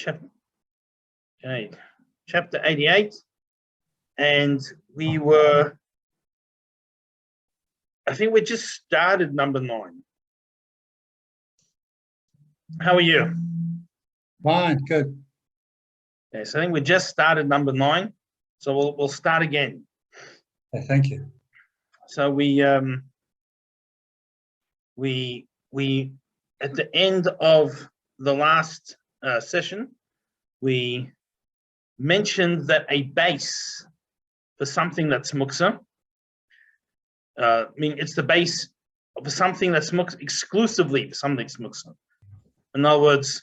Chapter 88, and I think we just started number 9. How are you? Fine, good. Okay, so I think we just started number 9, so we'll start again. Okay, thank you. So we at the end of the last session, we mentioned that a base for something that's muksa, I mean, it's the base for something that's muksa, exclusively for something that's muksa. In other words,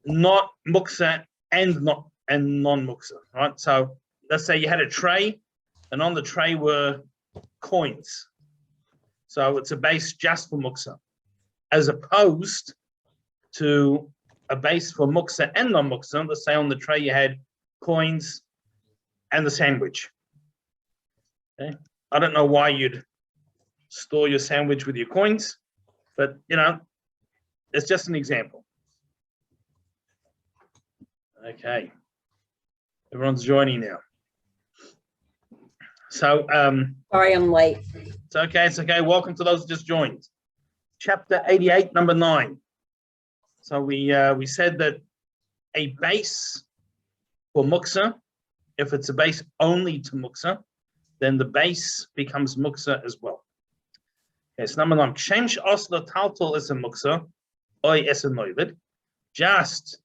not muksa and non-muksa, right? So let's say you had a tray, and on the tray were coins. So it's a base just for muksa, as opposed to a base for muksa and non-muksa. Let's say on the tray you had coins and the sandwich. Okay, I don't know why you'd store your sandwich with your coins, but it's just an example. Okay, everyone's joining now. So sorry I'm late. It's okay. Welcome to those who just joined. Chapter 88, number 9. So we said that a base for muksa, if it's a base only to muksa, then the base becomes muksa as well. Okay, so number 9. Change osla taltal is a muksa, oi es a noilid. Just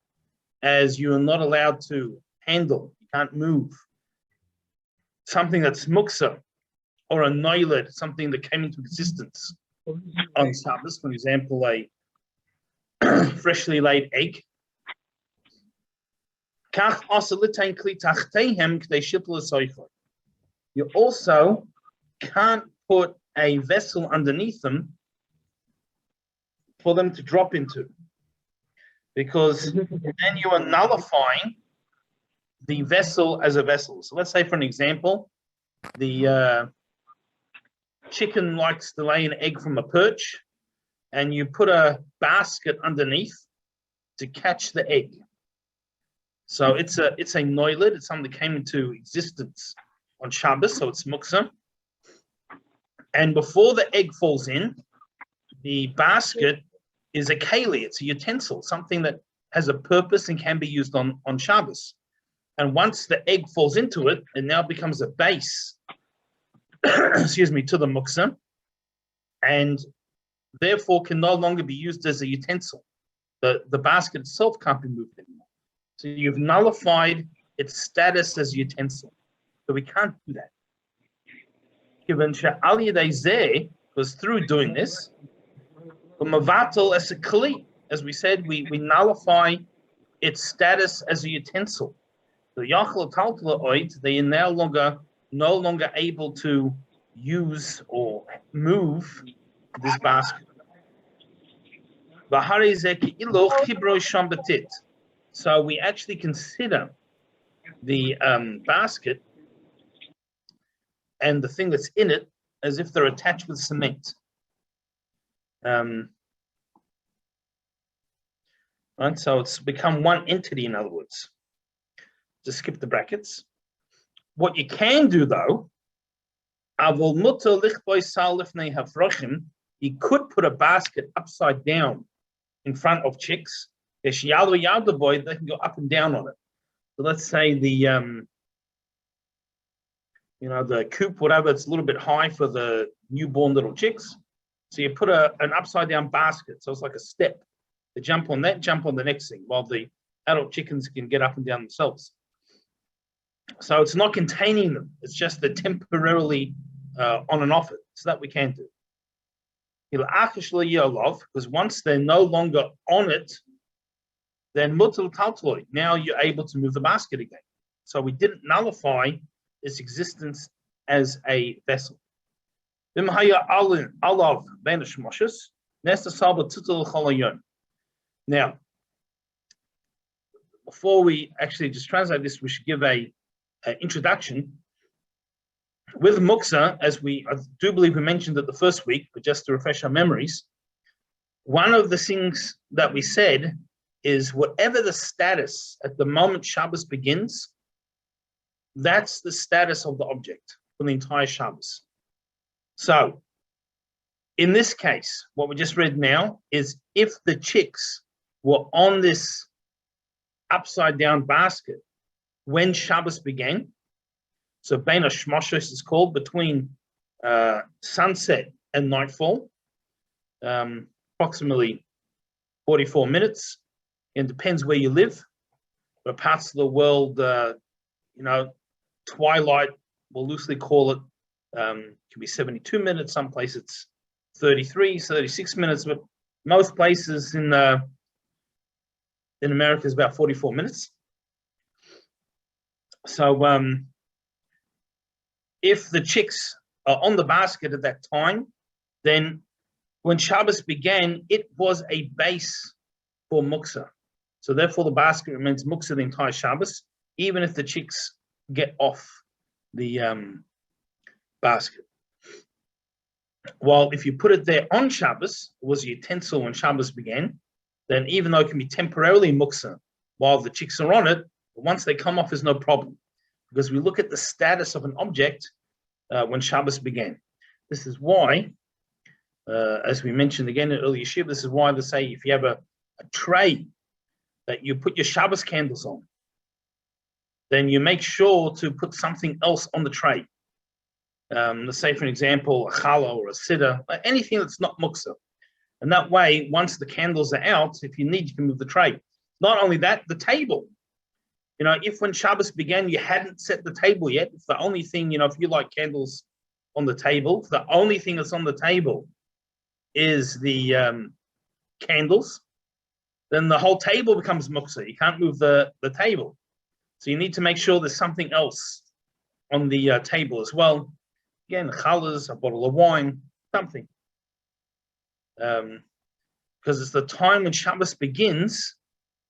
as you are not allowed to handle, you can't move something that's muksa, or a noilid, something that came into existence on Shabbos, for example, a freshly laid egg. You also can't put a vessel underneath them for them to drop into, because then you are nullifying the vessel as a vessel. So let's say, for an example, the chicken likes to lay an egg from a perch, and you put a basket underneath to catch the egg. So it's a noilid. It's something that came into existence on Shabbos, so it's muksa. And before the egg falls in, the basket is a keli. It's a utensil, something that has a purpose and can be used on Shabbos. And once the egg falls into it, it now becomes a base, excuse me, to the muksa, and therefore can no longer be used as a utensil. The basket itself can't be moved anymore. So you've nullified its status as a utensil. So we can't do that. Because through doing this, as a kli, as we said, we nullify its status as a utensil. The yachal taltala oid, they are no longer able to use or move this basket. So we actually consider the basket and the thing that's in it as if they're attached with cement. Right, so it's become one entity, in other words. Just skip the brackets. What you can do, though, you could put a basket upside down in front of chicks. They can go up and down on it. So let's say the coop, whatever, it's a little bit high for the newborn little chicks. So you put an upside down basket, so it's like a step. They jump on that, jump on the next thing, while the adult chickens can get up and down themselves. So it's not containing them. It's just they're temporarily on and off it. So that we can do. Because once they're no longer on it, then mutal taltloy. Now you're able to move the basket again. So we didn't nullify its existence as a vessel. Now, before we actually just translate this, we should give an introduction. With muksa, as I do believe we mentioned it the first week, but just to refresh our memories, one of the things that we said is whatever the status at the moment Shabbos begins, that's the status of the object for the entire Shabbos. So, in this case, what we just read now is if the chicks were on this upside down basket when Shabbos began, so Bein HaShmoshos is called between sunset and nightfall, approximately 44 minutes. It depends where you live. But parts of the world, twilight, we'll loosely call it, can be 72 minutes. Some places it's 33, 36 minutes, but most places in America is about 44 minutes. So if the chicks are on the basket at that time, then when Shabbos began, it was a base for muksa. So therefore the basket remains muksa the entire Shabbos, even if the chicks get off the basket. While if you put it there on Shabbos, it was a utensil when Shabbos began, then even though it can be temporarily muksa while the chicks are on it, once they come off is no problem. Because we look at the status of an object when Shabbos began. This is why, as we mentioned again in earlier shiur, this is why they say if you have a tray that you put your Shabbos candles on, then you make sure to put something else on the tray. Let's say, for an example, a challah or a siddur, anything that's not muksa. And that way, once the candles are out, if you need, you can move the tray. Not only that, the table. If when Shabbos began, you hadn't set the table yet, if the only thing, if you like candles on the table, if the only thing that's on the table is the candles, then the whole table becomes muksa. You can't move the table. So you need to make sure there's something else on the table as well. Again, challahs, a bottle of wine, something. Because it's the time when Shabbos begins,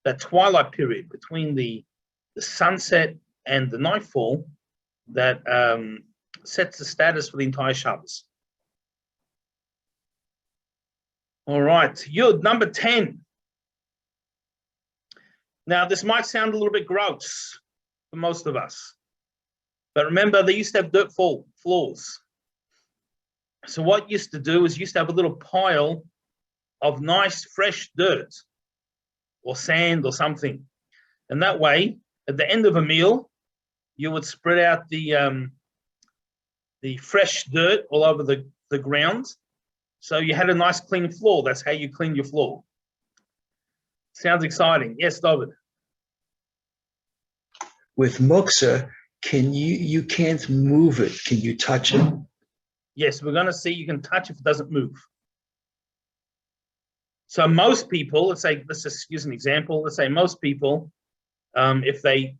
that twilight period between the sunset and the nightfall, that sets the status for the entire Shabbos. All right, Yud, number 10. Now, this might sound a little bit gross for most of us, but remember, they used to have dirt floors. So what used to do is used to have a little pile of nice, fresh dirt or sand or something. And that way, at the end of a meal, you would spread out the fresh dirt all over the ground. So you had a nice clean floor. That's how you clean your floor. Sounds exciting. Yes, David. With muksa, you can't move it. Can you touch it? Yes, we're going to see you can touch if it doesn't move. So most people, let's just use an example. Let's say most people, if they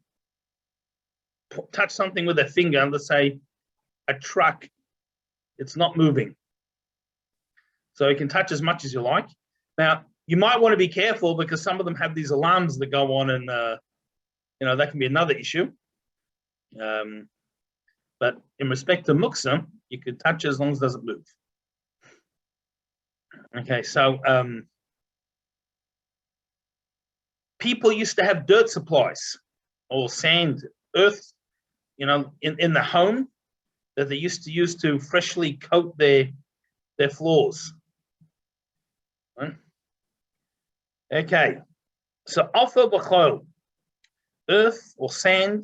touch something with their finger, let's say a truck, it's not moving. So you can touch as much as you like. Now, you might want to be careful because some of them have these alarms that go on and, that can be another issue. But in respect to muksa, you can touch it as long as it doesn't move. Okay, so people used to have dirt supplies or sand, earth, in the home that they used to use to freshly coat their floors. Right? Okay, so offer b'chol, earth or sand,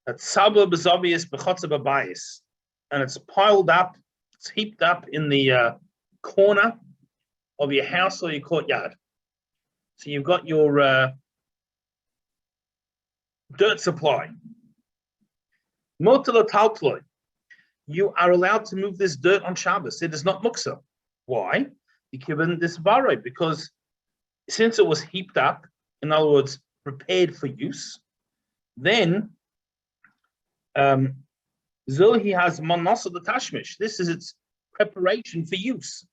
that's sabur b'zovius b'chotzer b'bayis, and it's piled up, it's heaped up in the corner of your house or your courtyard. So you've got your dirt supply. You are allowed to move this dirt on Shabbos. It is not muksa. Why? Given this vare, because since it was heaped up, in other words, prepared for use, then Zilhi has manasa the tashmish. This is its preparation for use.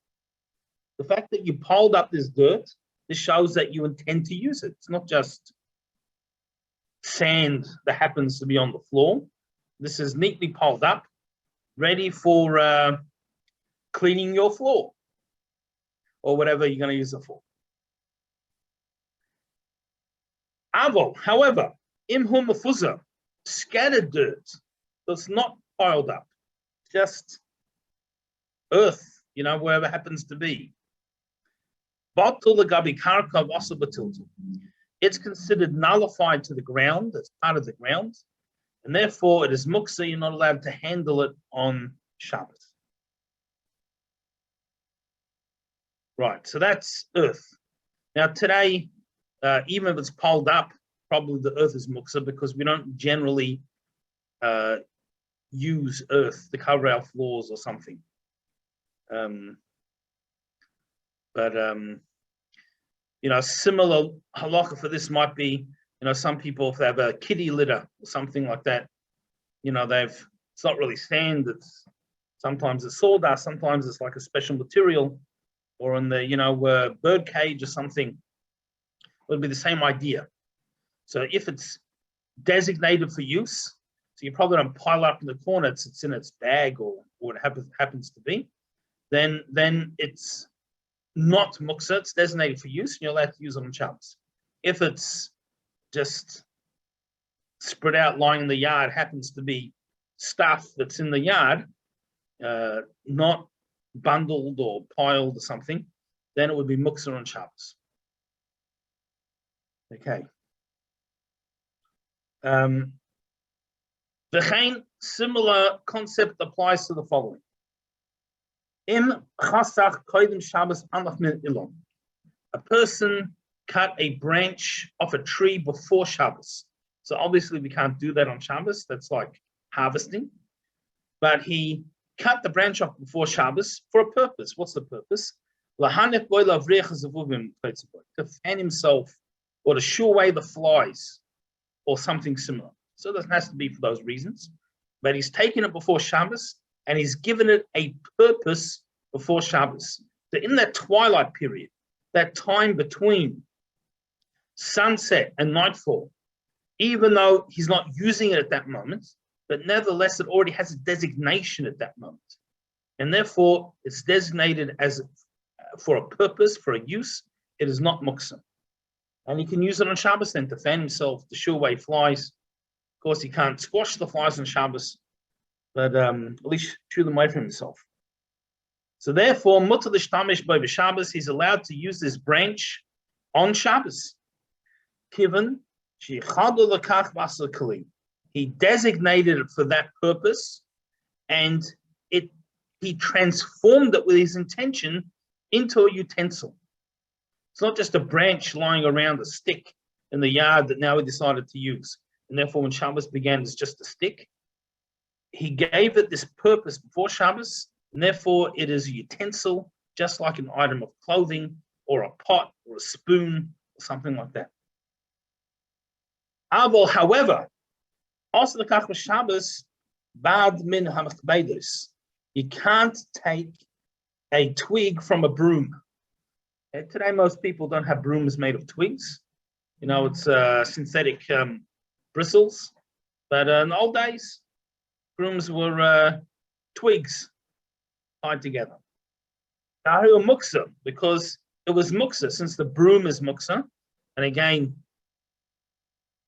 The fact that you piled up this dirt, this shows that you intend to use it. It's not just sand that happens to be on the floor. This is neatly piled up, ready for cleaning your floor or whatever you're going to use it for. Avol, however, imhum mafuza, scattered dirt, that's not piled up, just earth, wherever it happens to be. It's considered nullified to the ground, as part of the ground, and therefore it is muksa, you're not allowed to handle it on Shabbos. Right, so that's earth. Now today, even if it's piled up, probably the earth is muksa because we don't generally use earth to cover our floors or something. Similar halacha for this might be, some people, if they have a kiddie litter or something like that, it's not really sand, sometimes it's sawdust, sometimes it's like a special material, or in the, bird cage or something, it'll be the same idea. So if it's designated for use, so you probably don't pile up in the corner, it's in its bag or what happens to be, then it's not muksa, it's designated for use, and you're allowed to use it on Shabbos. If it's just spread out lying in the yard, happens to be stuff that's in the yard, not bundled or piled or something, then it would be muksa on Shabbos. Okay. The similar concept applies to the following. A person cut a branch off a tree before Shabbos. So obviously we can't do that on Shabbos. That's like harvesting. But he cut the branch off before Shabbos for a purpose. What's the purpose? To fan himself or to shoo away the flies or something similar. So it doesn't have to be for those reasons. But he's taken it before Shabbos and he's given it a purpose before Shabbos. So in that twilight period, that time between sunset and nightfall, even though he's not using it at that moment, but nevertheless it already has a designation at that moment. And therefore it's designated as for a purpose, for a use, it is not muksa. And he can use it on Shabbos then to fan himself, to shoo away flies. Of course, he can't squash the flies on Shabbos, but at least shoo them away from himself. So therefore, mutar l'shtamish bo b'Shabbos, he's allowed to use this branch on Shabbos. Kivan she'chadu l'kach v'asar kli. He designated it for that purpose, and he transformed it with his intention into a utensil. It's not just a branch lying around, a stick in the yard that now he decided to use. And therefore, when Shabbos began, it's just a stick. He gave it this purpose before Shabbos, and therefore it is a utensil, just like an item of clothing, or a pot, or a spoon, or something like that. However, also the kach Shabbos, bad min hamachbedos. You can't take a twig from a broom. Today, most people don't have brooms made of twigs. It's synthetic bristles. But in the old days, brooms were twigs tied together. Dahu muksa, because it was muksa, since the broom is muksa. And again,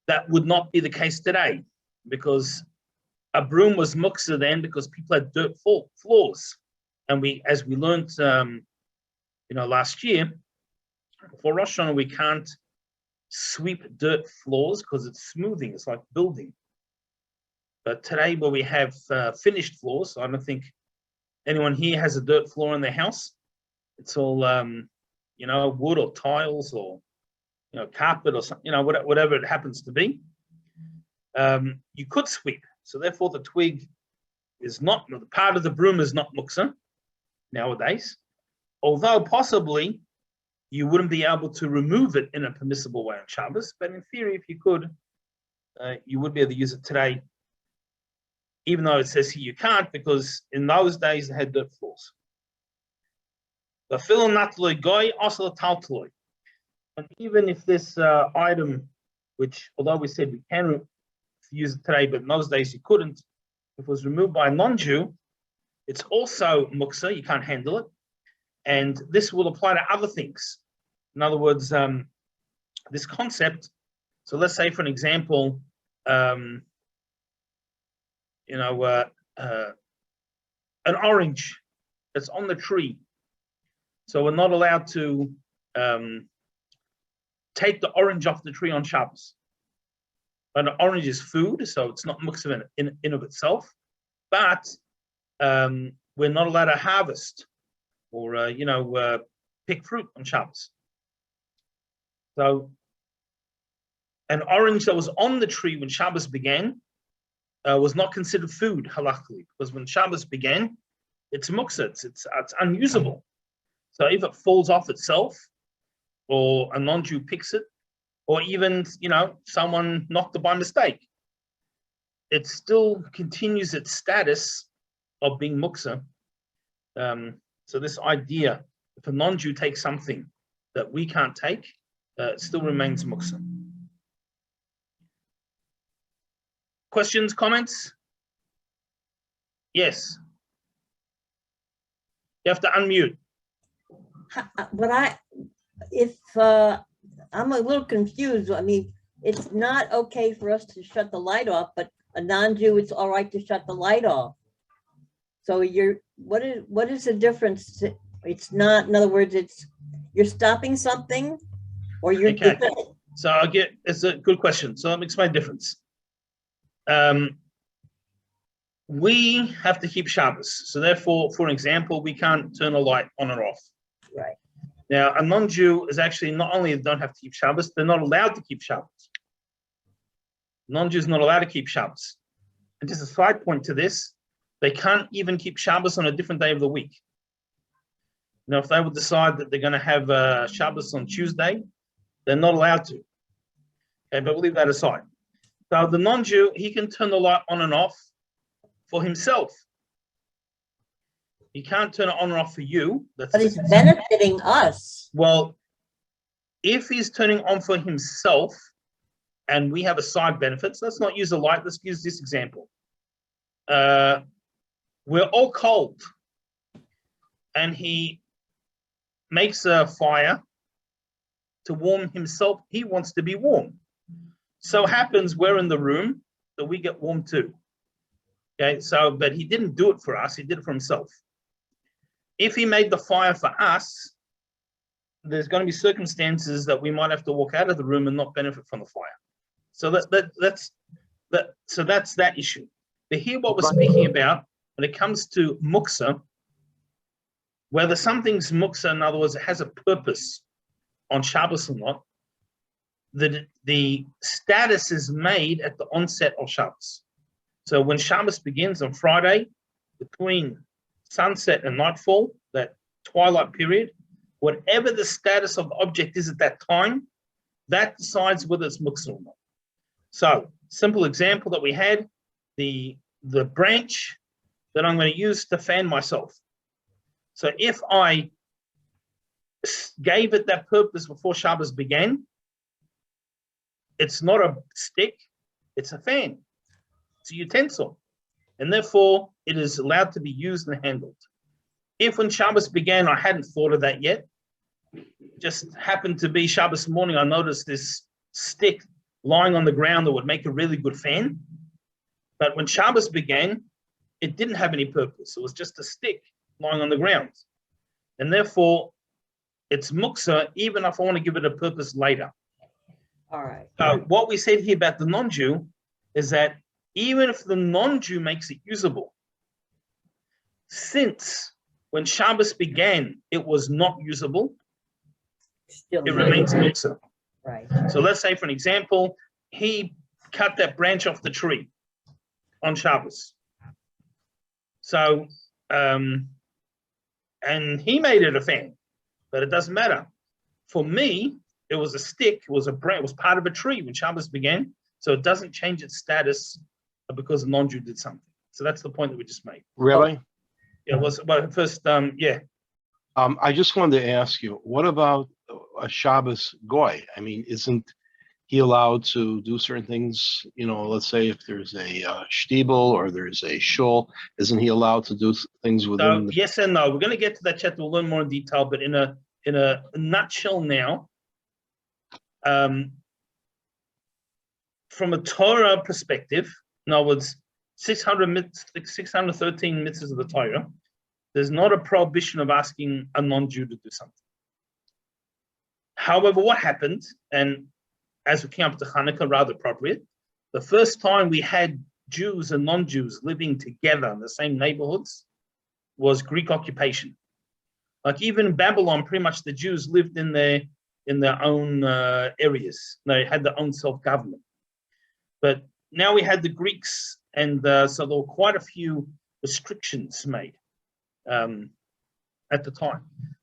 that would not be the case today, because a broom was muksa then because people had dirt floors. And as we learned last year, before Rosh Hashanah, we can't sweep dirt floors because it's smoothing, it's like building. But today, where we have finished floors, I don't think anyone here has a dirt floor in their house. It's all, wood or tiles or, carpet or something, whatever it happens to be. You could sweep. So therefore, the twig is not, the part of the broom is not muksa nowadays. Although possibly you wouldn't be able to remove it in a permissible way on Shabbos, but in theory, if you could, you would be able to use it today, even though it says here you can't, because in those days they had dirt floors. The filin natloi goy also taltloi. And even if this item, which although we said we can use it today, but in those days you couldn't, if it was removed by a non-Jew, it's also muksa, you can't handle it. And this will apply to other things. In other words, this concept So let's say, for an example, an orange that's on the tree. So we're not allowed to take the orange off the tree on Shabbos. But an orange is food, so it's not muktzah in of itself. But we're not allowed to harvest or pick fruit on Shabbos. So an orange that was on the tree when Shabbos began was not considered food halachically, because when Shabbos began, it's muktzah, it's unusable. So if it falls off itself, or a non-Jew picks it, or even someone knocked it by mistake, it still continues its status of being muktzah. So this idea, if a non-Jew takes something that we can't take, it still remains muktzah. Questions, comments? Yes. You have to unmute. But I'm a little confused. I mean, it's not okay for us to shut the light off, but a non-Jew, it's all right to shut the light off. So what is the difference? It's not, in other words, you're stopping something, or you're. Okay. So it's a good question. So let me explain the difference. We have to keep Shabbos. So therefore, for an example, we can't turn a light on and off. Right. Now, a non-Jew is actually not only don't have to keep Shabbos, they're not allowed to keep Shabbos. Non-Jews not allowed to keep Shabbos. And just a side point to this, they can't even keep Shabbos on a different day of the week. Now, if they would decide that they're going to have Shabbos on Tuesday, they're not allowed to. Okay, but we'll leave that aside. So the non-Jew, he can turn the light on and off for himself. He can't turn it on and off for you. But it's benefiting us. Well, if he's turning on for himself and we have a side benefit, so let's not use a light, let's use this example. We're all cold and he makes a fire to warm himself. He wants to be warm. So happens we're in the room that we get warm too. Okay, but he didn't do it for us, he did it for himself. If he made the fire for us, there's going to be circumstances that we might have to walk out of the room and not benefit from the fire. So that's that issue. But here what we're speaking about when it comes to muktzah, whether something's muktzah, in other words, it has a purpose on Shabbos or not, the status is made at the onset of Shabbos. So when Shabbos begins on Friday, between sunset and nightfall, that twilight period, whatever the status of the object is at that time, that decides whether it's muktzah or not. So, simple example that we had, the branch that I'm going to use to fan myself. So if I gave it that purpose before Shabbos began, it's not a stick, it's a fan. It's a utensil. And therefore, it is allowed to be used and handled. If when Shabbos began, I hadn't thought of that yet, just happened to be Shabbos morning, I noticed this stick lying on the ground that would make a really good fan. But when Shabbos began, it didn't have any purpose. It was just a stick lying on the ground. And therefore, it's muktzah, even if I want to give it a purpose later. All right. What we said here about the non-Jew is that even if the non-Jew makes it usable, since when Shabbos began, it was not usable, it remains muktzah. Right. So let's say, for an example, he cut that branch off the tree on Shabbos. So, and he made it a fan, but it doesn't matter. For me, it was a stick, it was a branch, it was part of a tree when Shabbos began, so it doesn't change its status because a non-Jew did something. So that's the point that we just made. Really? Yeah, but first, yeah. I just wanted to ask you, what about a Shabbos goy? I mean, isn't he allowed to do certain things? You know, let's say if there's a shtibel or there's a shul, isn't he allowed to do things within? Yes and no. We're going to get to that chapter. We'll learn more in detail, but in a nutshell now, from a Torah perspective, in other words, 613 mitzvahs of the Torah, there's not a prohibition of asking a non-Jew to do something. However, what happened, and as we came up to Hanukkah, rather appropriate, the first time we had Jews and non-Jews living together in the same neighborhoods was Greek occupation. Like even in Babylon, pretty much the Jews lived in their own areas. They had their own self-government. But now we had the Greeks, and so there were quite a few restrictions made at the time.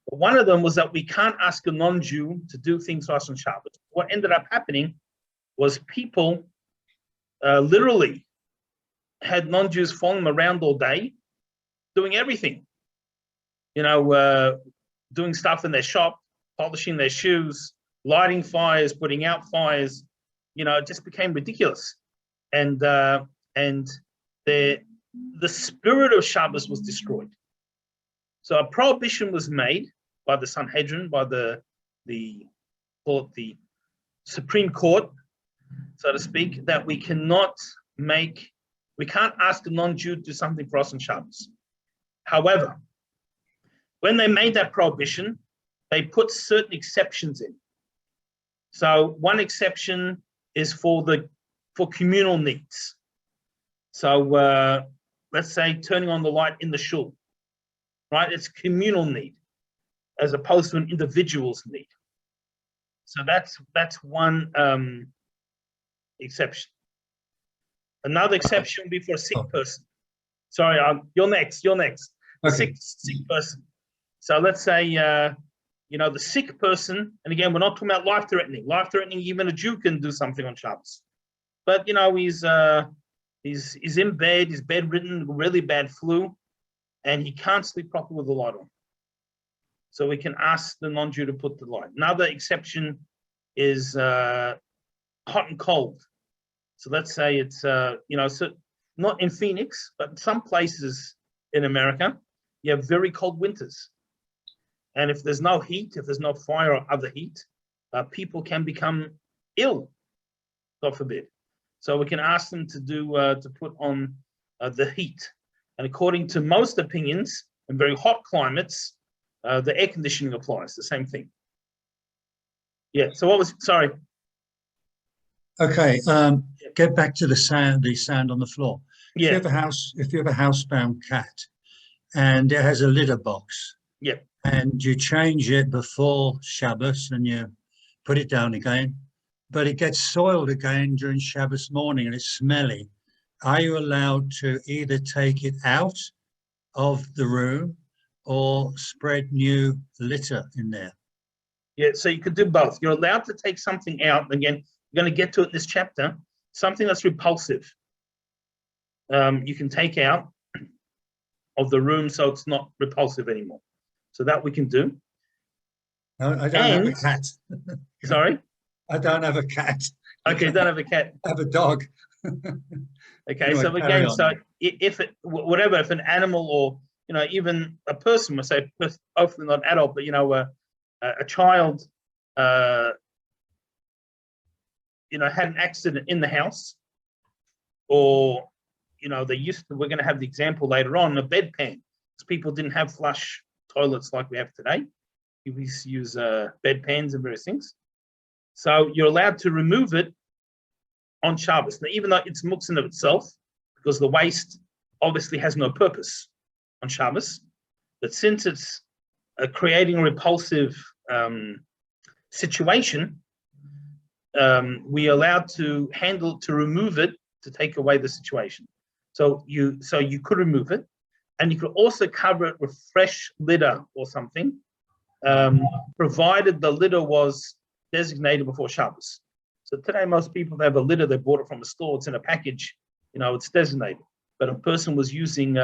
But one of them was that we can't ask a non-Jew to do things for us on Shabbos. What ended up happening was people literally had non-Jews following them around all day, doing everything. Doing stuff in their shop, polishing their shoes, lighting fires, putting out fires. It just became ridiculous. And the spirit of Shabbos was destroyed. So a prohibition was made by the Sanhedrin, by the Supreme Court, so to speak, that we can't ask a non-Jew to do something for us on Shabbos. However, when they made that prohibition, they put certain exceptions in. So one exception is for communal needs. So let's say turning on the light in the shul, right? It's communal need as opposed to an individual's need. So that's one exception. Another exception would be for a sick person. Sorry, you're next. Okay. Sick person. So let's say, the sick person, and again, we're not talking about life-threatening. Life-threatening, even a Jew can do something on Shabbos. But, he's in bed, he's bedridden, really bad flu, and he can't sleep properly with the light on. So we can ask the non-Jew to put the light. Another exception is hot and cold. So let's say it's, so not in Phoenix, but in some places in America, you have very cold winters. And if there's no heat, if there's no fire or other heat, people can become ill, God forbid. So we can ask them to put on the heat. And according to most opinions, in very hot climates, the air conditioning applies, the same thing. Yeah, so sorry. Okay, get back to the sand on the floor. Yeah. If you have a housebound cat and it has a litter box, Yeah. and you change it before Shabbos and you put it down again, but it gets soiled again during Shabbos morning and it's smelly, are you allowed to either take it out of the room or spread new litter in there? Yeah, so you could do both. You're allowed to take something out. Again, we're going to get to it in this chapter. Something that's repulsive, you can take out of the room so it's not repulsive anymore. So that we can do. No, I don't have a cat. Sorry? I don't have a cat. Okay, don't have a cat. I have a dog. Okay, Anyway, so again, so if an animal or even a person, we say hopefully not adult, but a child had an accident in the house, or we're going to have the example later on, a bedpan, because people didn't have flush toilets like we have today. We used to use bedpans and various things. So you're allowed to remove it on Shabbos. Now, even though it's muktzah of itself, because the waste obviously has no purpose on Shabbos, but since it's creating a repulsive situation, we are allowed to remove it to take away the situation. So you could remove it, and you could also cover it with fresh litter or something, provided the litter was designated before Shabbos. So today, most people have a litter, they bought it from a store, it's in a package, it's designated. But a person was using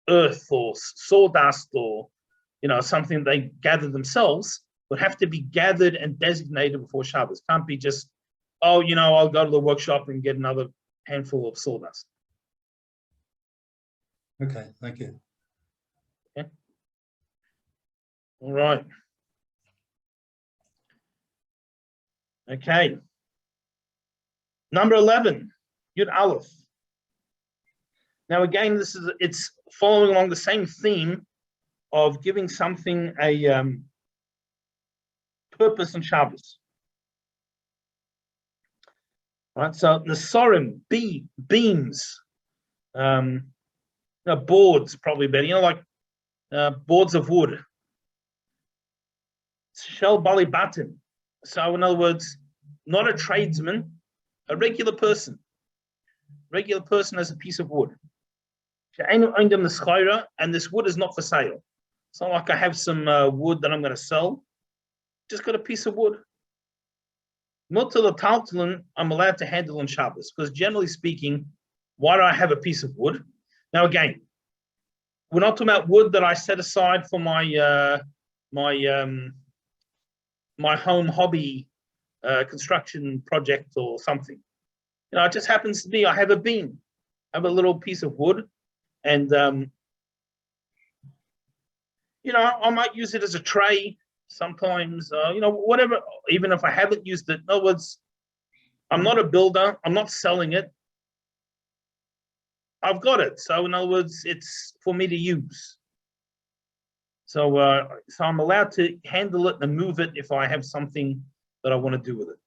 earth or sawdust or, something they gathered themselves, would have to be gathered and designated before Shabbos. Can't be just, I'll go to the workshop and get another handful of sawdust. Okay, thank you. Okay. All right. Okay. Number 11, Yud Aleph. Now again, it's following along the same theme of giving something a purpose on Shabbos. Right, so Nesorim, beams, boards, probably better, like boards of wood. Shel Bali Batim. So in other words, not a tradesman, a regular person. Regular person has a piece of wood. And this wood is not for sale. It's not like I have some wood that I'm going to sell. Just got a piece of wood. I'm allowed to handle on Shabbos because generally speaking, why do I have a piece of wood? Now again, we're not talking about wood that I set aside for my my home hobby construction project or something. It just happens to be I have a beam, I have a little piece of wood, and I might use it as a tray sometimes. Whatever. Even if I haven't used it, in other words, I'm not a builder. I'm not selling it. I've got it. So in other words, it's for me to use. So I'm allowed to handle it and move it if I have something that I want to do with it.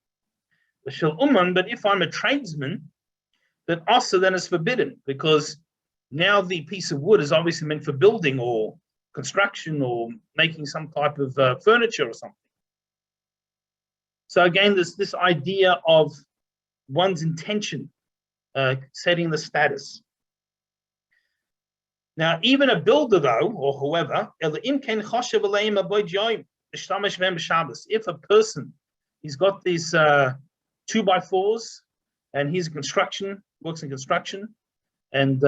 But if I'm a tradesman, then also then it's forbidden because now the piece of wood is obviously meant for building or construction or making some type of furniture or something. So again, there's this idea of one's intention, setting the status. Now, even a builder, though, or whoever, if a person, he's got these 2x4s, and he's works in construction, and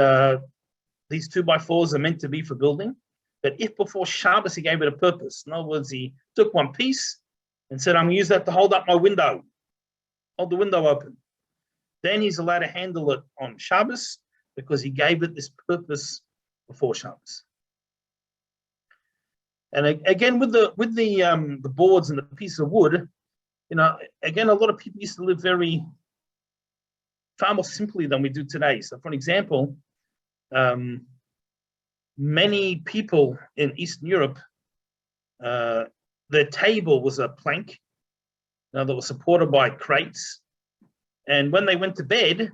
these 2x4s are meant to be for building. But if before Shabbos he gave it a purpose, in other words, he took one piece and said, I'm going to use that to hold up my window, hold the window open, then he's allowed to handle it on Shabbos because he gave it this purpose before Shabbos. And again, with the boards and the piece of wood, again, a lot of people used to live far more simply than we do today. So, for an example, many people in Eastern Europe, their table was a plank, that was supported by crates. And when they went to bed,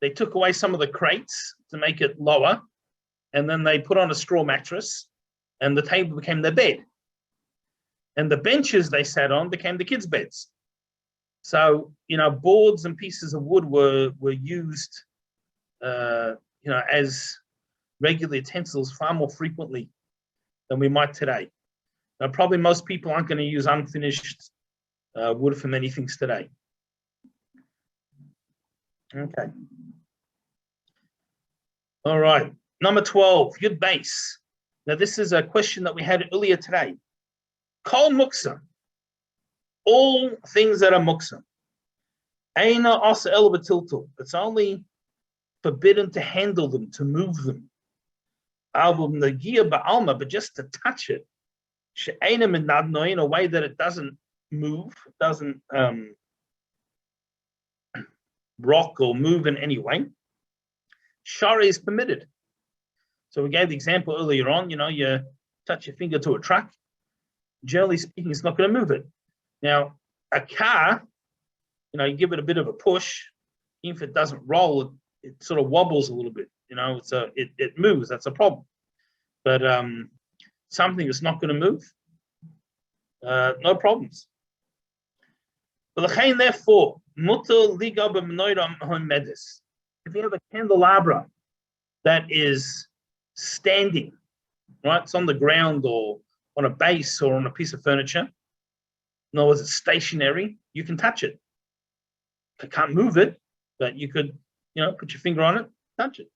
they took away some of the crates to make it lower, and then they put on a straw mattress, and the table became their bed. And the benches they sat on became the kids' beds. So, boards and pieces of wood were used, as regular utensils far more frequently than we might today. Now, probably most people aren't going to use unfinished wood for many things today. Okay. All right. Number 12, Yud Base. Now, this is a question that we had earlier today. Kol muksa. All things that are muksa. Eina asa el b'tiltul. It's only forbidden to handle them, to move them. Avum nagia ba'alma, but just to touch it. She'eina minadno, in a way that it doesn't move, doesn't rock or move in any way. Shari is permitted. So we gave the example earlier on, you touch your finger to a truck. Generally speaking, it's not going to move it. Now, a car, you give it a bit of a push. Even if it doesn't roll, it sort of wobbles a little bit. It moves. That's a problem. But something that's not going to move, no problems. Therefore, if you have a candelabra that is standing, right? It's on the ground or on a base or on a piece of furniture. In other words, it's stationary. You can touch it. I can't move it, but you could, put your finger on it, touch it.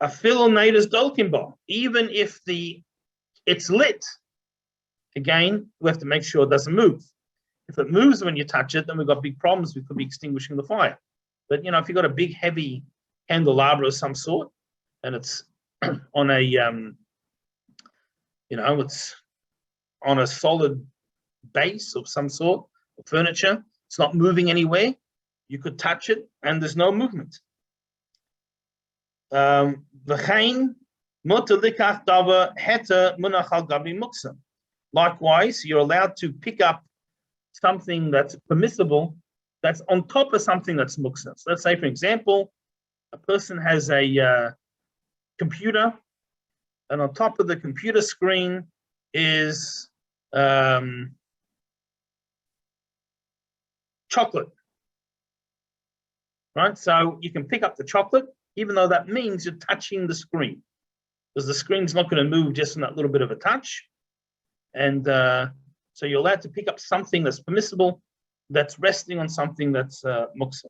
A filonator's dolkinball, even if it's lit. Again, we have to make sure it doesn't move. If it moves when you touch it, then we've got big problems. We could be extinguishing the fire. But if you've got a big, heavy candelabra of some sort, and it's on a, it's on a solid base of some sort, of furniture, it's not moving anywhere, you could touch it and there's no movement. Likewise, you're allowed to pick up something that's permissible, that's on top of something that's muksa. So let's say, for example, a person has a computer, and on top of the computer screen is chocolate, right? So you can pick up the chocolate, even though that means you're touching the screen, because the screen's not going to move just in that little bit of a touch. And so you're allowed to pick up something that's permissible, that's resting on something that's muksa.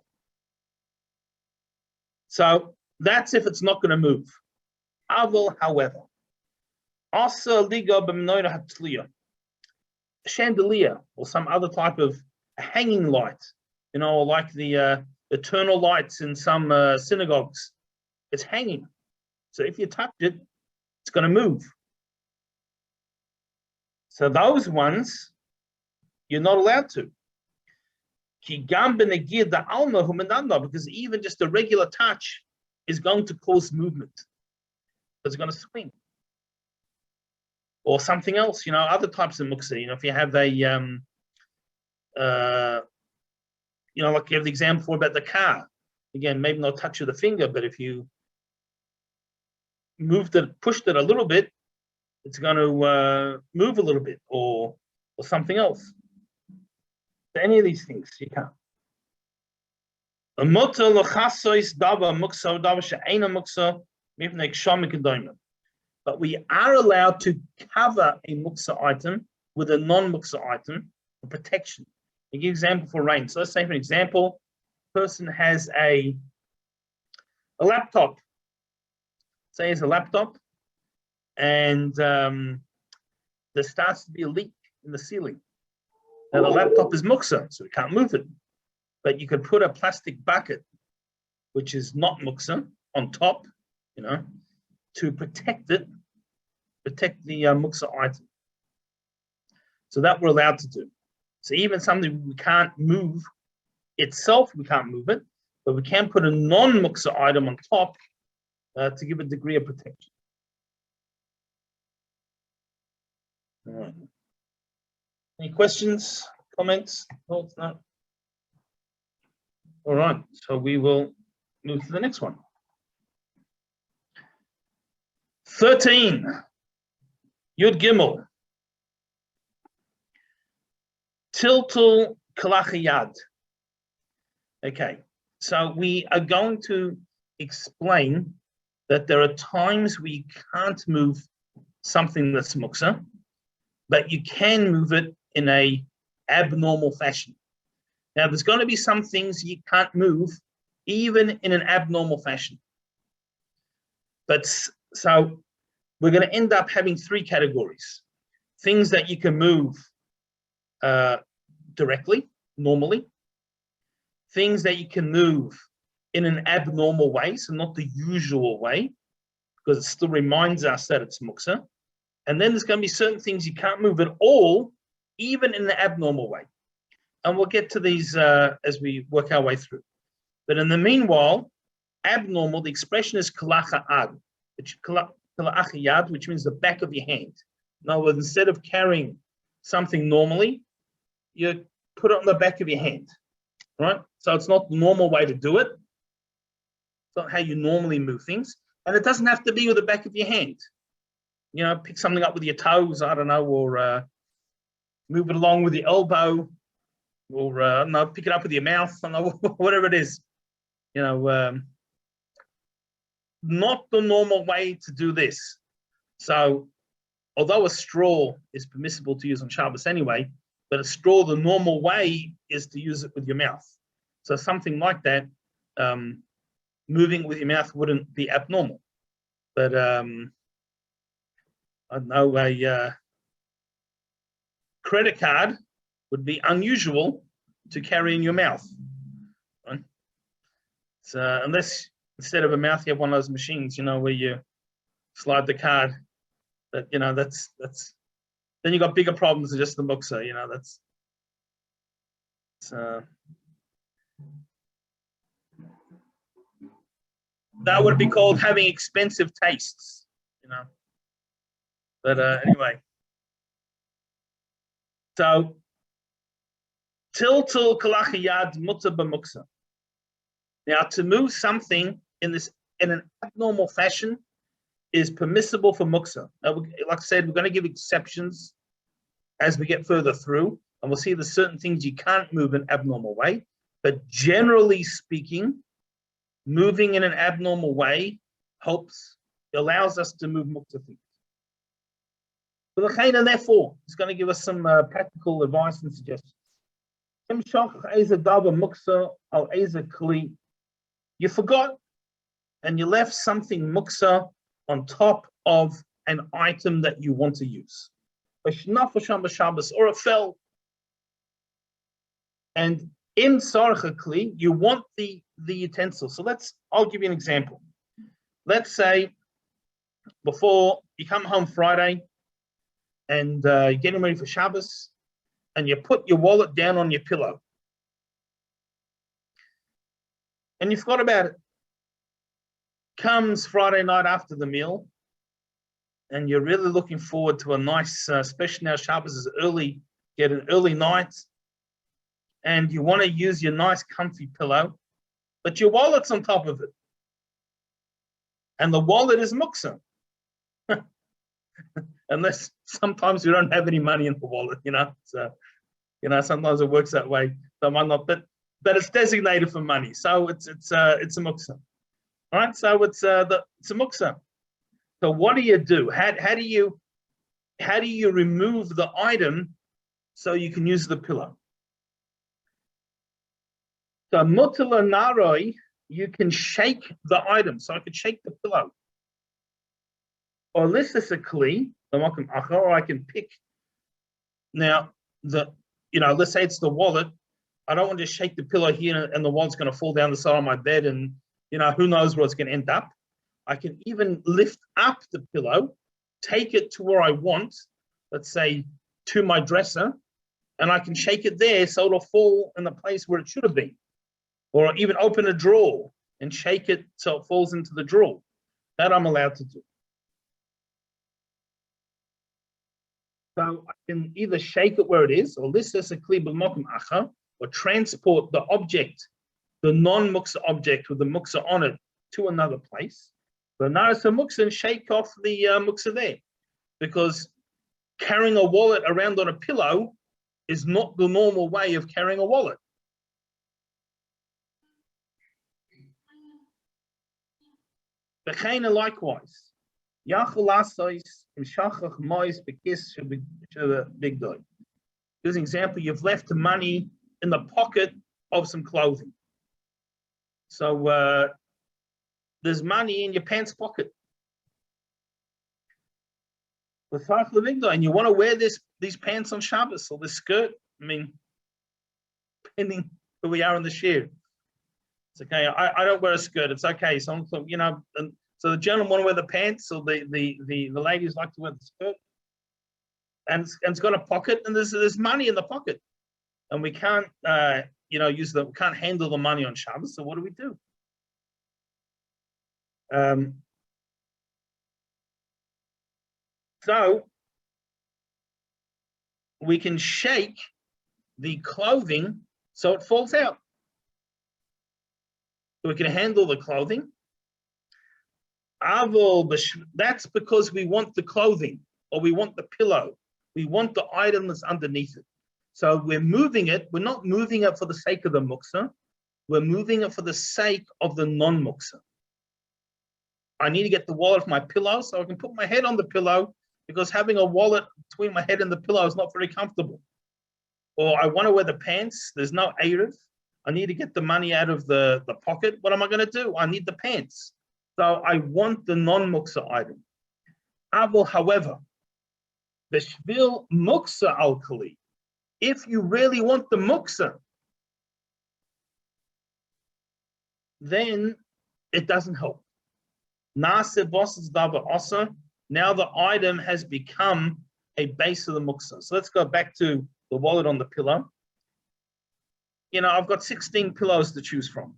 So that's if it's not going to move. Aval, however, also liga b'menorah hatliya, chandelier or some other type of hanging light, like the eternal lights in some synagogues. It's hanging. So if you touch it, it's going to move. So those ones, you're not allowed to. Because even just a regular touch is going to cause movement. It's going to swing. Or something else, other types of muksa. If you have a, like you have the example about the car. Again, maybe not touch of the finger, but if you pushed it a little bit, it's going to move a little bit, or something else. So any of these things, you can't. But we are allowed to cover a muksa item with a non-muksa item for protection. I'll give you an example for rain. So let's say, for example, a person has a laptop. Say it's a laptop, and there starts to be a leak in the ceiling. Now the laptop is muksa, so we can't move it. But you could put a plastic bucket, which is not muksa, on top, to protect the muksa item. So that we're allowed to do. So even something we can't move itself, we can't move it, but we can put a non-muksa item on top to give a degree of protection. All right. Any questions, comments, thoughts? No? All right, so we will move to the next one. 13, Yud Gimel. Tiltul kalachiyad. Okay, so we are going to explain that there are times we can't move something that's muksa, but you can move it in a abnormal fashion. Now, there's going to be some things you can't move even in an abnormal fashion. But so we're going to end up having three categories. Things that you can move directly, normally. Things that you can move in an abnormal way, so not the usual way, because it still reminds us that it's muksa. And then there's going to be certain things you can't move at all, even in the abnormal way. And we'll get to these as we work our way through. But in the meanwhile, abnormal, the expression is kalacha'ad, which means the back of your hand. In other words, instead of carrying something normally, you put it on the back of your hand, right? So it's not the normal way to do it. It's not how you normally move things. And it doesn't have to be with the back of your hand. Pick something up with your toes, I don't know, or move it along with your elbow, or pick it up with your mouth, I don't know, whatever it is. Not the normal way to do this. So, although a straw is permissible to use on Shabbos anyway, but a straw, the normal way is to use it with your mouth. So something like that, moving with your mouth wouldn't be abnormal. But I don't know, a credit card would be unusual to carry in your mouth. Right? So unless instead of a mouth you have one of those machines, where you slide the card. But that's then you got bigger problems than just the muksa. that would be called having expensive tastes, you know. But anyway, so tiltul kalachiyad mutter b'muksa. Now, to move something in an abnormal fashion is permissible for muksa. Like I said, we're going to give exceptions as we get further through, and we'll see there's certain things you can't move in an abnormal way. But generally speaking, moving in an abnormal way allows us to move muksa things. So the Chayin, therefore, is going to give us some practical advice and suggestions. You forgot and you left something muksa on top of an item that you want to use. Or it fell. And in Sarcha Kli, you want the utensil. So I'll give you an example. Let's say before you come home Friday and you're getting ready for Shabbos, and you put your wallet down on your pillow. And you forgot about it. Comes Friday night after the meal, and you're really looking forward to a nice, especially now Shabbos is early, get an early night, and you want to use your nice comfy pillow, but your wallet's on top of it. And the wallet is muksa. Unless sometimes you don't have any money in the wallet, you know. So, you know, sometimes it works that way. So might not, but it's designated for money. So it's a muksa. All right, so it's a muksa. So what do you do? How do you remove the item so you can use the pillow? So mutala naroi, you can shake the item. So I could shake the pillow. Or listisically, or I can pick. Now let's say it's the wallet. I don't want to shake the pillow here and the wallet's going to fall down the side of my bed, and you know, who knows where it's going to end up. I can even lift up the pillow, take it to where I want, let's say to my dresser, and I can shake it there so it'll fall in the place where it should have been. Or even open a drawer and shake it so it falls into the drawer. That I'm allowed to do. So I can either shake it where it is, or or transport the object, the non-muksa object with the muksa on it, to another place. But now it's a muksa, and shake off the muksa there. Because carrying a wallet around on a pillow is not the normal way of carrying a wallet. Bechena likewise. Here's an example, you've left the money in the pocket of some clothing. So there's money in your pants pocket. And you want to wear these pants on Shabbos or this skirt. I mean, depending who we are in the shir. It's okay. I don't wear a skirt. It's okay. So you know, and so the gentlemen want to wear the pants, or the ladies like to wear the skirt. And it's got a pocket, and there's money in the pocket, and we can't we can't handle the money on Shabbos. So what do? So we can shake the clothing so it falls out. So we can handle the clothing. That's because we want the clothing, or we want the pillow. We want the item that's underneath it. So we're moving it. We're not moving it for the sake of the muksa. We're moving it for the sake of the non-muksa. I need to get the wallet off my pillow so I can put my head on the pillow, because having a wallet between my head and the pillow is not very comfortable. Or I want to wear the pants. There's no erev. I need to get the money out of the pocket. What am I going to do? I need the pants. So I want the non-muksa item. However, b'shvil muksa al-kali, if you really want the muksa, then it doesn't help. Now the item has become a base of the muksa. So let's go back to the wallet on the pillow. You know, I've got 16 pillows to choose from.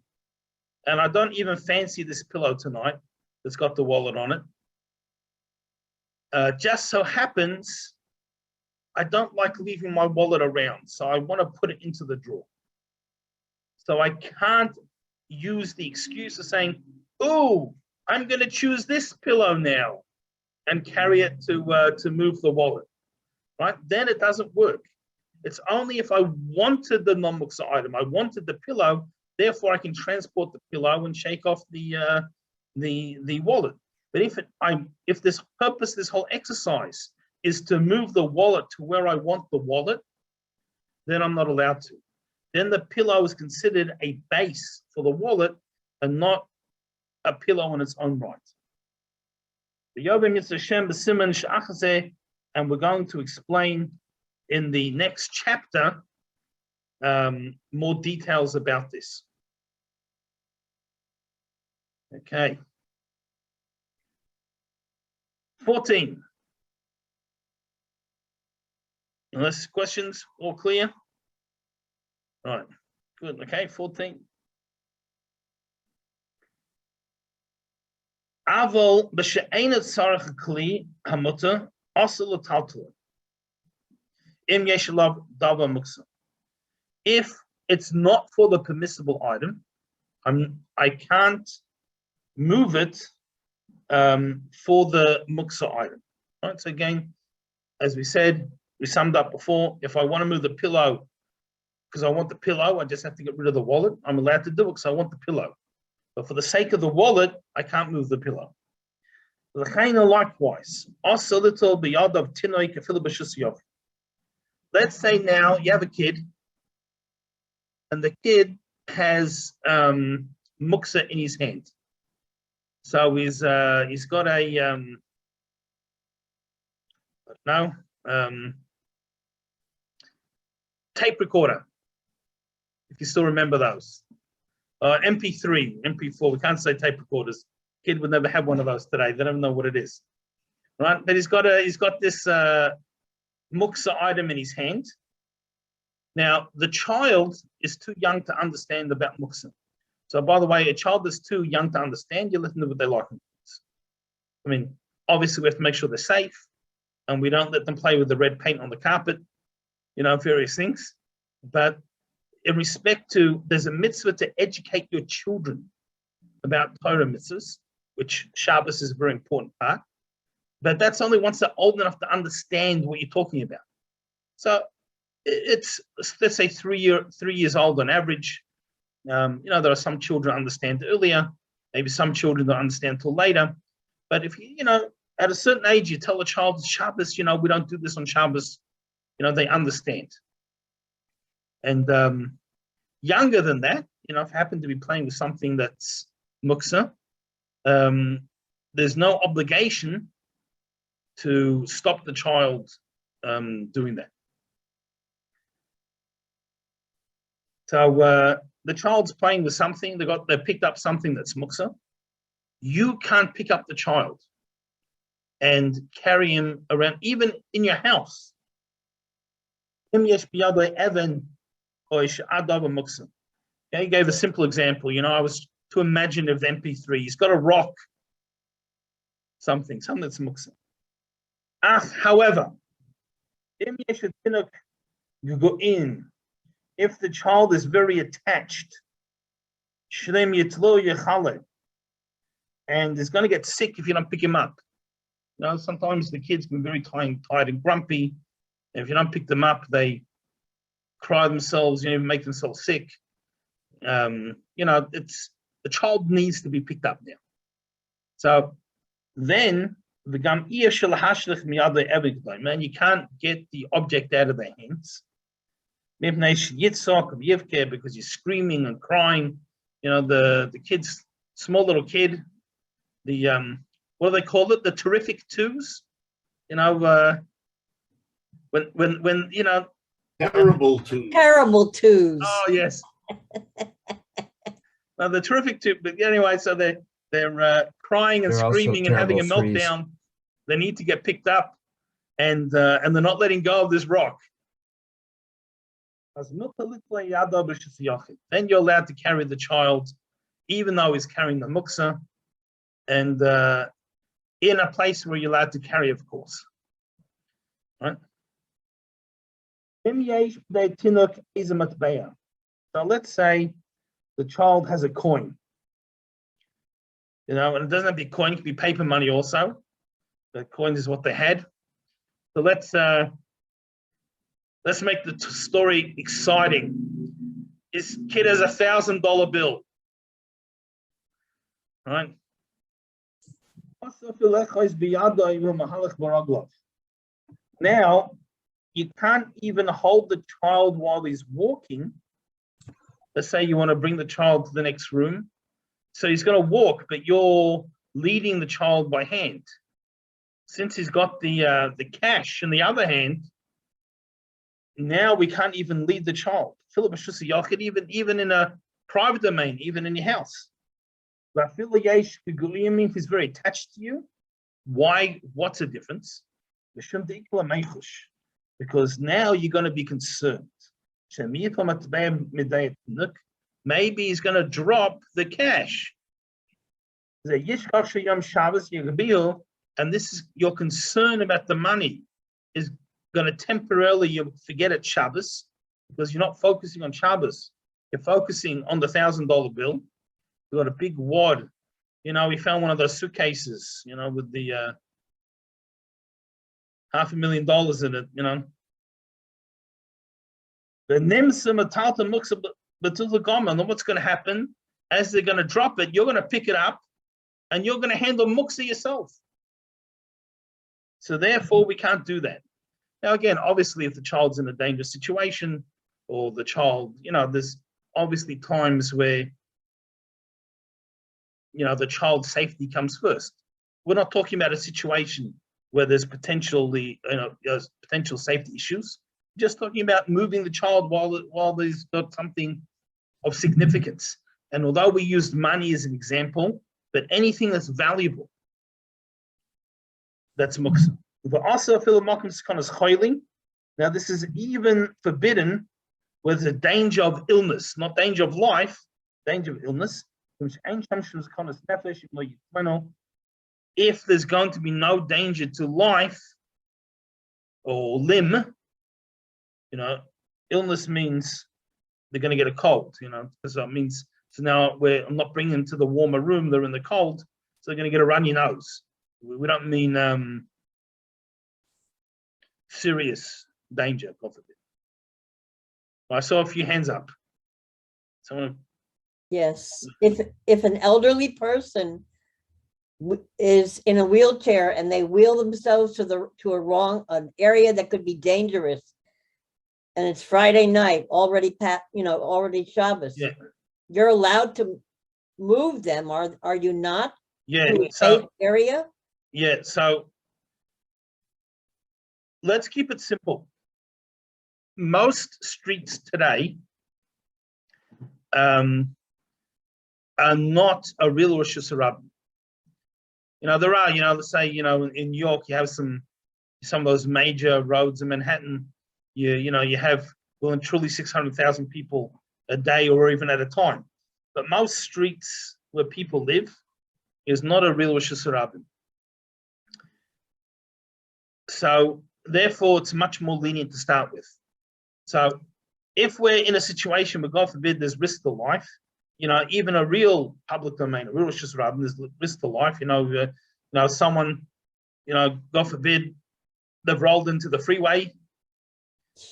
and I don't even fancy this pillow tonight that's got the wallet on it. Just so happens, I don't like leaving my wallet around, so I want to put it into the drawer. So I can't use the excuse of saying, "Oh, I'm going to choose this pillow now," and carry it to move the wallet. Right? Then it doesn't work. It's only if I wanted the non-muksa item, I wanted the pillow, therefore I can transport the pillow and shake off the wallet. But if this whole exercise is to move the wallet to where I want the wallet, then I'm not allowed to. Then the pillow is considered a base for the wallet and not a pillow in its own right. And we're going to explain in the next chapter more details about this. Okay. 14. Unless questions, all clear? Right, good. Okay, 14. Aval b'she'enet sarach kli hamuta asel l'taltel im yesh alav davar muksa. If it's not for the permissible item, I can't move it for the muksa item. Right. So again, as we said, we summed up before. If I want to move the pillow because I want the pillow, I just have to get rid of the wallet. I'm allowed to do it because I want the pillow. But for the sake of the wallet, I can't move the pillow. Likewise, let's say now you have a kid, and the kid has muksa in his hand. So he's got a tape recorder, if you still remember those. MP3, MP4, we can't say tape recorders. Kid would never have one of those today. They don't know what it is, right? But he's got this muksa item in his hand. Now, the child is too young to understand about muksa. So, by the way, a child that's too young to understand, you let them do what they like. I mean, obviously, we have to make sure they're safe, and we don't let them play with the red paint on the carpet, various things. But in respect to, there's a mitzvah to educate your children about Torah mitzvahs, which Shabbos is a very important part. But that's only once they're old enough to understand what you're talking about. So it's, let's say, 3 years old on average. There are some children understand earlier, maybe some children don't understand till later. But if at a certain age, you tell a child it's Shabbos, we don't do this on Shabbos, they understand. And younger than that, if you happen to be playing with something that's muksa, there's no obligation to stop the child doing that. So the child's playing with something, they picked up something that's muksa. You can't pick up the child and carry him around, even in your house. Okay, he gave a simple example. I was to imagine of MP3. He's got a rock, something that's muksa. However, you go in. If the child is very attached, and is going to get sick if you don't pick him up. Sometimes the kids can be very tired and grumpy. And if you don't pick them up, they cry themselves, make themselves sick. It's the child needs to be picked up now. So then the man, you can't get the object out of their hands. Because you're screaming and crying. The kid's small little kid, the what do they call it? The terrific twos. When Terrible twos. Terrible twos. Oh yes. Now the terrific two, but anyway, so they're crying and They're screaming and having a meltdown. threes. They need to get picked up, and they're not letting go of this rock. Then you're allowed to carry the child even though he's carrying the muksa, and in a place where you're allowed to carry, of course. Right? So let's say the child has a coin. And it doesn't have to be coin, it can be paper money also. The coin is what they had. So let's make the story exciting. This kid has $1,000 bill. Right? Now, you can't even hold the child while he's walking. Let's say you want to bring the child to the next room. So he's going to walk, but you're leading the child by hand. Since he's got the cash in the other hand, now we can't even lead the child. Even in a private domain, even in your house. If he's very attached to you, why? What's the difference? Because now you're going to be concerned. Maybe he's going to drop the cash. And this is your concern about the money is going to temporarily you forget at Shabbos because you're not focusing on Shabbos. You're focusing on the $1,000 bill. We got a big wad. We found one of those suitcases, with the $500,000 in it, The nimsa matalta muksa batul gama. And what's going to happen as they're going to drop it? You're going to pick it up, and you're going to handle muksa yourself. So therefore, we can't do that. Now, again, obviously, if the child's in a dangerous situation, or the child, there's obviously times where the child's safety comes first. We're not talking about a situation where there's potential safety issues. Just talking about moving the child while there's got something of significance. And although we used money as an example, but anything that's valuable, that's muksa. Now this is even forbidden where there's a danger of illness, not danger of life, danger of illness. If there's going to be no danger to life or limb, illness means they're going to get a cold, because that means, so now I'm not bringing them to the warmer room, they're in the cold, so they're going to get a runny nose. We don't mean serious danger, God forbid. I saw a few hands up. Someone. Yes, if an elderly person is in a wheelchair and they wheel themselves to an area that could be dangerous, and it's Friday night, already Shabbos, yeah. You're allowed to move them, are you not? Yeah, to a safe area? Yeah, so let's keep it simple. Most streets today are not a real Rosh Hashanah. There are, let's say, in New York, you have some of those major roads in Manhattan. You have well and truly 600,000 people a day or even at a time. But most streets where people live is not a real Rosh Hashanah. So therefore, it's much more lenient to start with. So if we're in a situation where, God forbid, there's risk to life, even a real public domain, a real Rosh Hashanah, there's risk to life. Someone, God forbid, they've rolled into the freeway.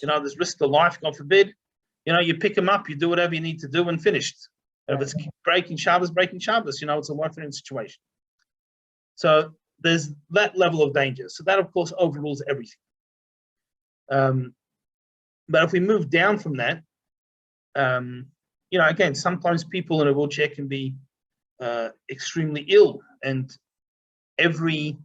There's risk to life, God forbid. You pick them up, you do whatever you need to do, and finished. If it's breaking Shabbos, it's a life-threatening situation. So there's that level of danger. So that, of course, overrules everything. But if we move down from that, again, sometimes people in a wheelchair can be extremely ill, and every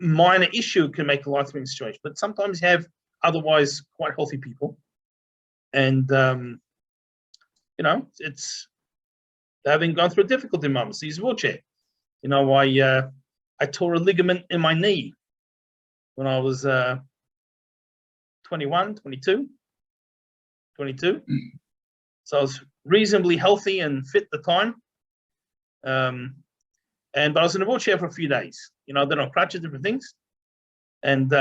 minor issue can make a life-threatening situation. But sometimes you have otherwise quite healthy people, and it's having gone through a difficulty moment. So he's a wheelchair. I tore a ligament in my knee when I was 22. So I was reasonably healthy and fit at the time. But I was in a wheelchair for a few days, then on crutches, different things. And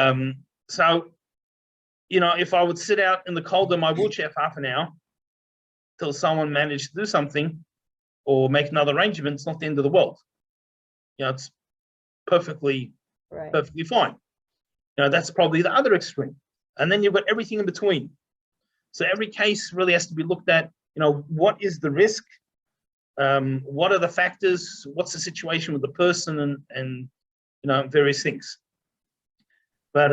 so, if I would sit out in the cold in my wheelchair for half an hour till someone managed to do something or make another arrangement, it's not the end of the world. It's perfectly fine. That's probably the other extreme. And then you've got everything in between. So every case really has to be looked at, what is the risk? What are the factors? What's the situation with the person and various things. But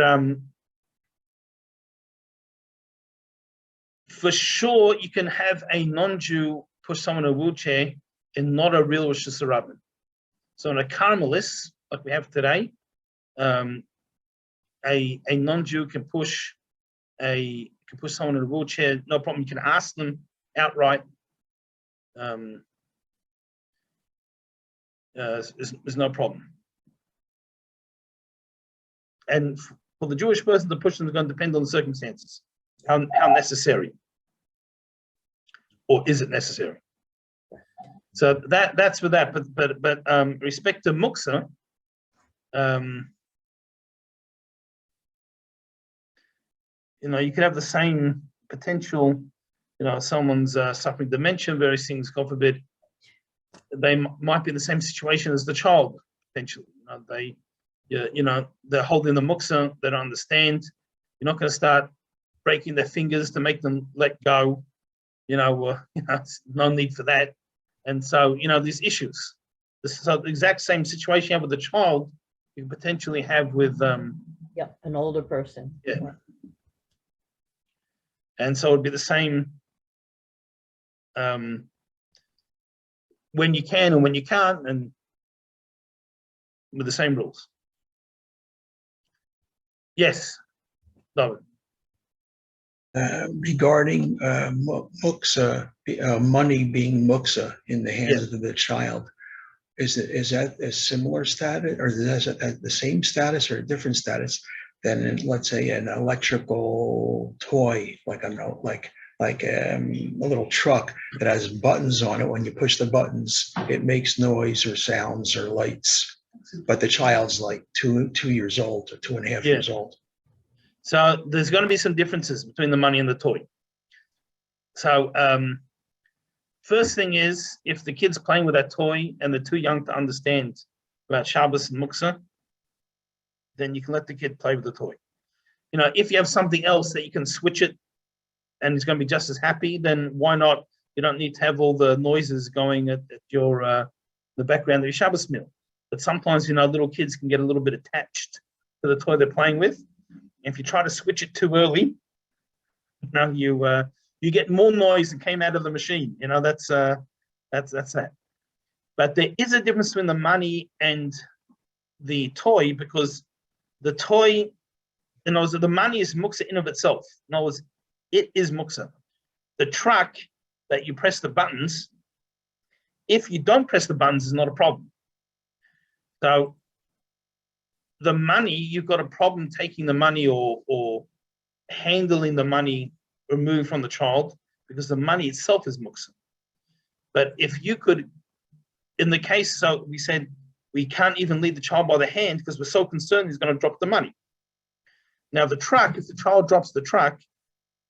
for sure, you can have a non-Jew push someone in a wheelchair and not a real Rosh Hashanah. So in a Carmelis, like we have today, a non-Jew can push someone in a wheelchair, no problem. You can ask them outright. There's no problem. And for the Jewish person to push them is going to depend on the circumstances, how necessary, or is it necessary? So that's for that. But respect to muksa, you could have the same potential. Someone's suffering dementia, various things. God forbid, they might be in the same situation as the child potentially. They're holding the muksa. They don't understand. You're not going to start breaking their fingers to make them let go. It's no need for that. And so, these issues. This is the exact same situation you have with the child, you can potentially have with an older person. Yeah. And so it'd be the same when you can and when you can't, and with the same rules. Yes, David. Regarding muksa, money being muksa in the hands of the child, is that a similar status, or is that the same status or a different status than, let's say, an electrical toy, like a little truck that has buttons on it? When you push the buttons, it makes noise or sounds or lights, but the child's like 2 years old or 2.5 years old. So there's going to be some differences between the money and the toy. So first thing is, if the kid's playing with that toy and they're too young to understand about Shabbos and Muksa, then you can let the kid play with the toy. If you have something else that you can switch it and he's going to be just as happy, then why not? You don't need to have all the noises going at your the background of your Shabbos meal. But sometimes, little kids can get a little bit attached to the toy they're playing with. If you try to switch it too early, you get more noise that came out of the machine. That's that. But there is a difference between the money and the toy, because the toy, the money is muksa in of itself. In other words, it is muksa. The truck that you press the buttons, if you don't press the buttons, is not a problem. So the money, you've got a problem taking the money or handling the money removed from the child, because the money itself is muksa. But if you could, in the case, so we said we can't even lead the child by the hand because we're so concerned he's going to drop the money. Now the truck, if the child drops the truck,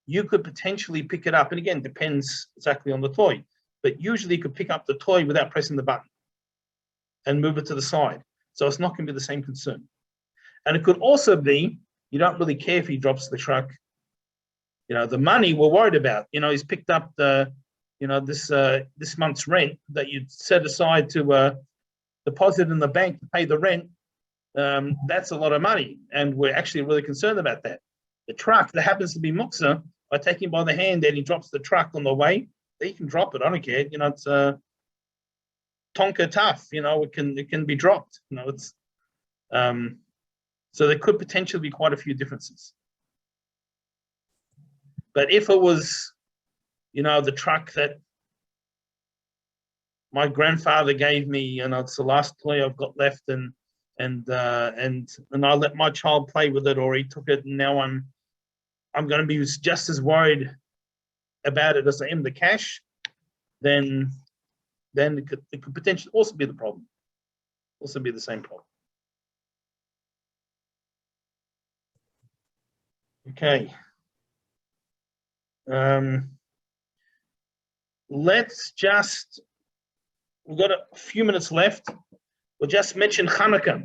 you could potentially pick it up. And again, depends exactly on the toy. But usually you could pick up the toy without pressing the button and move it to the side. So it's not going to be the same concern. And it could also be, you don't really care if he drops the truck. The money we're worried about. He's picked up the, this month's rent that you'd set aside to deposit in the bank to pay the rent. That's a lot of money. And we're actually really concerned about that. The truck that happens to be muksa, by taking him by the hand and he drops the truck on the way, he can drop it. I don't care. It's tonka tough. It can be dropped. It's so there could potentially be quite a few differences. But if it was, the truck that my grandfather gave me, it's the last toy I've got left, and I let my child play with it, or he took it, and now I'm going to be just as worried about it as I am the cash. then it could potentially also be the problem. Also be the same problem. Okay. We've got a few minutes left. We'll just mention Hanukkah.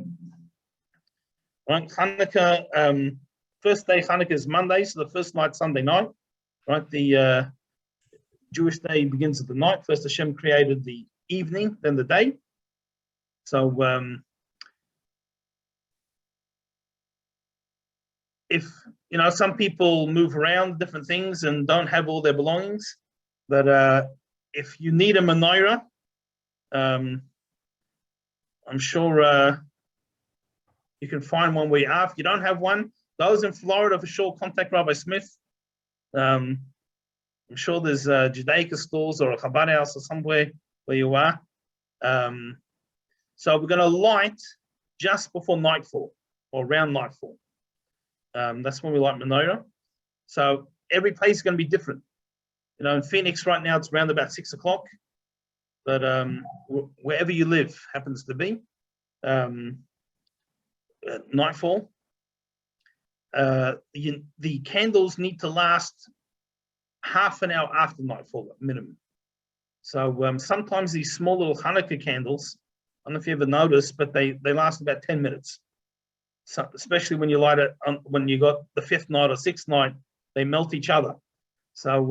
Right, Hanukkah, first day Hanukkah is Monday, so the first night Sunday night. Right, the Jewish day begins at the night. First Hashem created the evening, then the day. So if some people move around different things and don't have all their belongings, but if you need a menorah, I'm sure you can find one where you are. If you don't have one, those in Florida, for sure, contact Rabbi Smith. I'm sure there's Judaica stores or a Chabad house or somewhere where you are. So we're going to light just before nightfall or around nightfall. That's when we light menorah. So every place is going to be different. In Phoenix right now, it's around about 6 o'clock. But wherever you live happens to be nightfall. The candles need to last half an hour after nightfall at minimum. So sometimes these small little Hanukkah candles, I don't know if you ever noticed, but they last about 10 minutes. So, especially when you light it when you got the 5th night or 6th night, they melt each other. So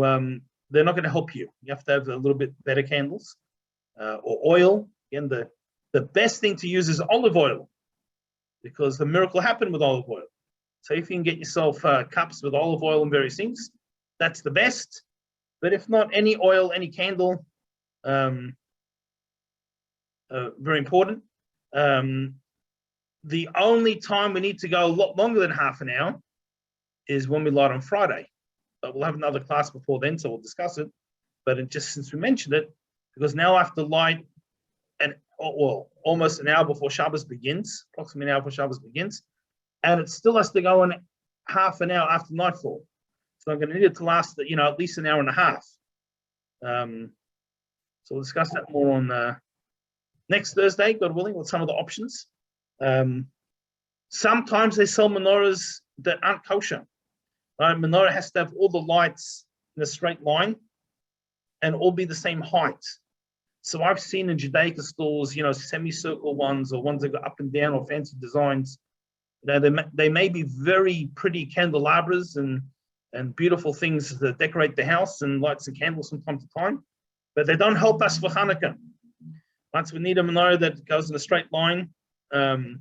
they're not going to help you. You have to have a little bit better candles. Or oil. Again, the best thing to use is olive oil, because the miracle happened with olive oil. So if you can get yourself cups with olive oil and various things, that's the best. But if not, any oil, any candle, very important. The only time we need to go a lot longer than half an hour is when we light on Friday. But we'll have another class before then, so we'll discuss it. But just since we mentioned it, because now I have to light almost an hour before Shabbos begins, approximately an hour before Shabbos begins, and it still has to go on half an hour after nightfall. So I'm going to need it to last, at least an hour and a half. So we'll discuss that more on next Thursday, God willing, with some of the options. Sometimes they sell menorahs that aren't kosher. Right? Menorah has to have all the lights in a straight line and all be the same height. So I've seen in Judaica stores, semicircle ones or ones that go up and down or fancy designs. They may be very pretty candelabras and beautiful things that decorate the house and lights and candles from time to time, but they don't help us for Hanukkah. Once we need a menorah that goes in a straight line, the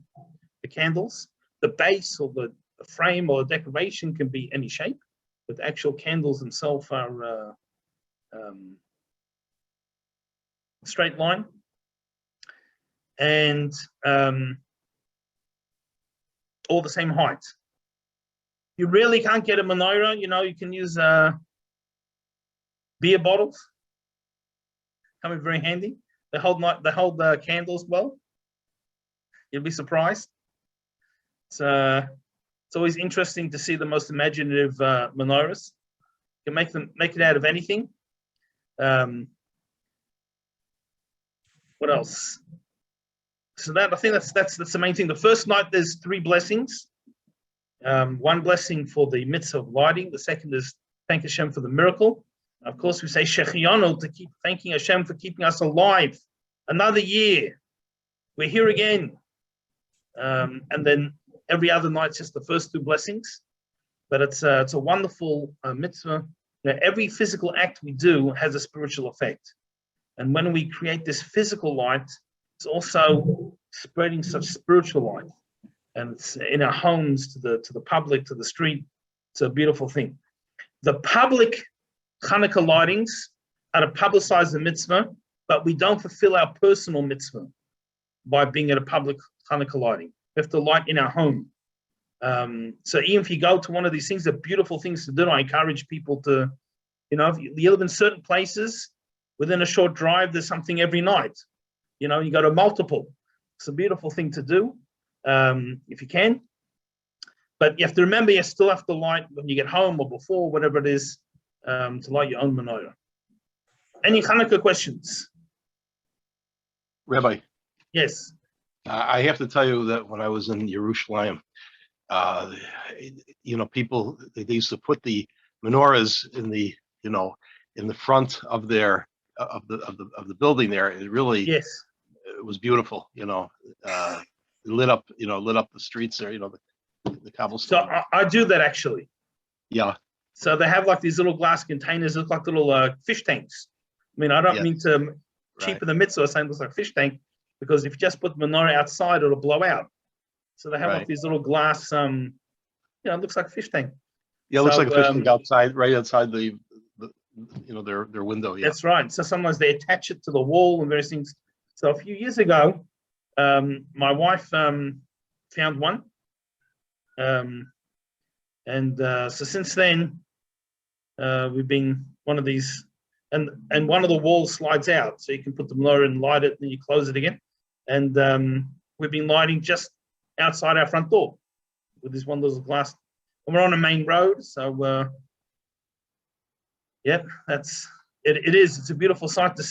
candles, the base or the frame or the decoration can be any shape, but the actual candles themselves are straight line. And all the same height. You really can't get a menorah, you can use beer bottles. Come in very handy. They hold candles well. You'll be surprised. It's always interesting to see the most imaginative menorahs. You can make it out of anything. What else? So I think that's the main thing. The first night there's 3 blessings. One blessing for the mitzvah of lighting. The second is thank Hashem for the miracle. Of course, we say Shechianu to keep thanking Hashem for keeping us alive. Another year. We're here again. And then every other night's just the first 2 blessings. But it's a wonderful mitzvah. Every physical act we do has a spiritual effect. And when we create this physical light, it's also spreading such spiritual light. And it's in our homes, to the public, to the street. It's a beautiful thing. The public Hanukkah lightings are to publicize the mitzvah, but we don't fulfill our personal mitzvah by being at a public Hanukkah lighting. We have to light in our home. So even if you go to one of these things, they're beautiful things to do. I encourage people to, if you live in certain places, within a short drive, there's something every night. You go to multiple. It's a beautiful thing to do, if you can. But you have to remember, you still have to light when you get home or before, whatever it is, to light your own menorah. Any Hanukkah questions? Rabbi, Yes. I have to tell you that when I was in Jerusalem, uh, people they used to put the menorahs in the in the front of their of the building there. It really Yes. it was beautiful. Lit up the streets there. The So cobblestone. I do that actually. Yeah. So they have like these little glass containers, look like little fish tanks. I mean, I don't Yes. mean to cheapen the mitzvah saying it looks like a fish tank, because if you just put the menorah outside, it'll blow out. So they have like Right. these little glass, it looks like a fish tank. Yeah, it looks So, like a fish tank outside, right outside the their window. Yeah. That's right. So sometimes they attach it to the wall and various things. So a few years ago, my wife found one. So since then, we've been one of these, and one of the walls slides out, so you can put the menorah and light it, and then you close it again. And we've been lighting just outside our front door with this one little glass. And we're on a main road, so yeah, that's it. It is. It's a beautiful sight to see.